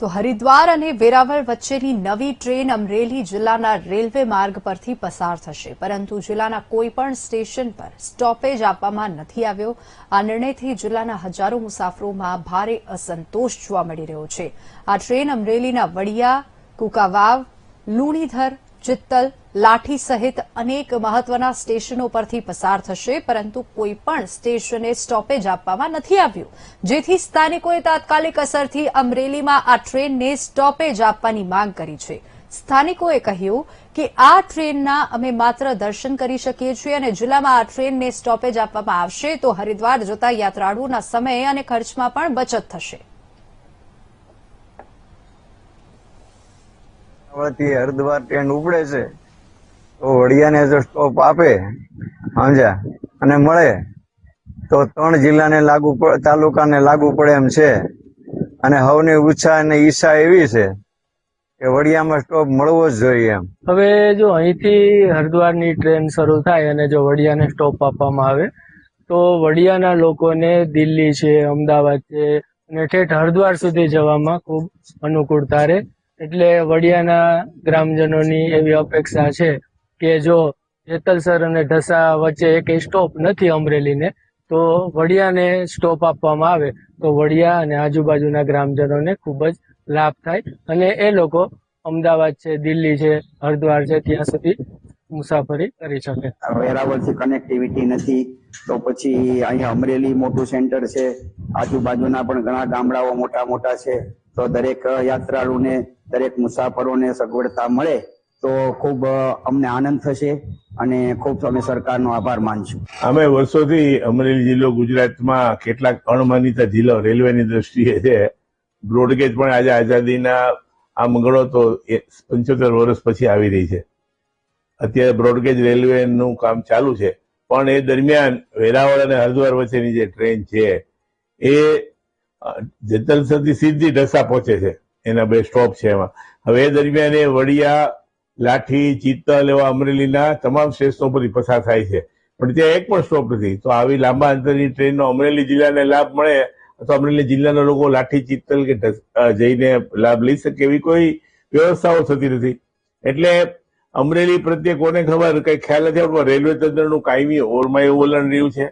તો હરિદ્વાર અને વેરાવળ વચ્ચેની નવી ટ્રેન અમરેલી જિલ્લાના રેલવે માર્ગ પરથી પસાર થશે, પરંતુ જિલ્લાના કોઈપણ સ્ટેશન પર સ્ટોપેજ આપવામાં નથી આવ્યો। આ નિર્ણયથી જિલ્લાના હજારો મુસાફરોમાં ભારે અસંતોષ જોવા મળી રહ્યો છે। આ ટ્રેન અમરેલીના વડિયા, કુકાવાવ, લુણીધર, ચિત્તલ, લાઠી સહિત અનેક મહત્વના સ્ટેશનો પરથી પસાર થશે, પરંતુ કોઈપણ સ્ટેશને સ્ટોપેજ આપવામાં નથી આવ્યું, જેથી સ્થાનિકોએ તાત્કાલિક અસરથી અમરેલીમાં આ ટ્રેનને સ્ટોપેજ આપવાની માંગ કરી છે। સ્થાનિકોએ કહ્યું કે આ ટ્રેનના અમે માત્ર દર્શન કરી શકીએ છીએ અને જિલ્લામાં આ ટ્રેનને સ્ટોપેજ આપવામાં આવશે તો હરિદ્વાર જતા યાત્રાળુઓના સમય અને ખર્ચમાં પણ બચત થશે। હરિદ્વાર ટ્રેન ઉપડે છે તો વડિયાને જો સ્ટોપ આપે સમજ્યા અને મળે તો 3 જિલ્લાને તાલુકાને લાગુ પડે એમ છે। અને હવની ઉત્સાહ અને ઈચ્છા એવી છે કે વડિયામાં સ્ટોપ મળવો જ જોઈએ એમ। હવે જો અહીંથી હરિદ્વારની ટ્રેન શરૂ થાય અને જો વડિયાને સ્ટોપ આપવામાં આવે તો વડિયાના લોકોને દિલ્હી છે, અમદાવાદ છે અને ઠેઠ હરિદ્વાર સુધી જવામાં ખૂબ અનુકૂળતા રહે। એટલે વડિયાના ગ્રામજનોની એવી અપેક્ષા છે કે જો જેતલસર અને ઢસા વચ્ચે એક સ્ટોપ નથી અમરેલીને, તો વડિયાને સ્ટોપ આપવામાં આવે તો વડિયા અને આજુબાજુના ગ્રામજનોને ખૂબ જ લાભ થાય અને એ લોકો અમદાવાદ છે, દિલ્હી છે, હરિદ્વાર છે ત્યાં સુધી મુસાફરી કરી શકે। વેરાવળથી કનેક્ટિવિટી નથી તો પછી અહીંયા અમરેલી મોટું સેન્ટર છે, આજુબાજુના પણ ઘણા ગામડાઓ મોટા મોટા છે, તો દરેક યાત્રાળુને દરેક મુસાફરોને સગવડતા મળે તો ખૂબ અમને આનંદ થશે અને ખૂબ અમે સરકારનો આભાર માનશું। અમે વર્ષોથી અમરેલી જિલ્લો ગુજરાતમાં કેટલાક અણમાનીતા જિલ્લો રેલવેની દ્રષ્ટિએ છે। બ્રોડગેજ પણ આજે આઝાદીના આ મંગળો તો 75 વર્ષ પછી આવી રહી છે। અત્યારે બ્રોડગેજ રેલવેનું કામ ચાલુ છે, પણ એ દરમિયાન વેરાવળ અને હરિદ્વાર વચ્ચેની જે ટ્રેન છે એ જેતલસરથી સીધી ઢસા પહોંચે છે, એના 2 સ્ટોપ છે એમાં। હવે એ દરમિયાન એ વડિયા, લાઠી, ચિત્તલ એવા અમરેલીના તમામ સ્ટેશનો પરથી પસાર થાય છે, પણ ત્યાં એક પણ સ્ટોપ નથી। તો આવી લાંબા અંતરની ટ્રેનનો અમરેલી જિલ્લાને લાભ મળે અથવા અમરેલી જિલ્લાના લોકો લાઠી, ચિત્તલ કે જઈને લાભ લઈ શકે એવી કોઈ વ્યવસ્થાઓ થતી નથી। એટલે અમરેલી પ્રત્યે કોને ખબર, કઈ ખ્યાલ નથી આવતો। રેલવે તંત્રનું કાયમી ઓરમાયું વલણ રહ્યું છે।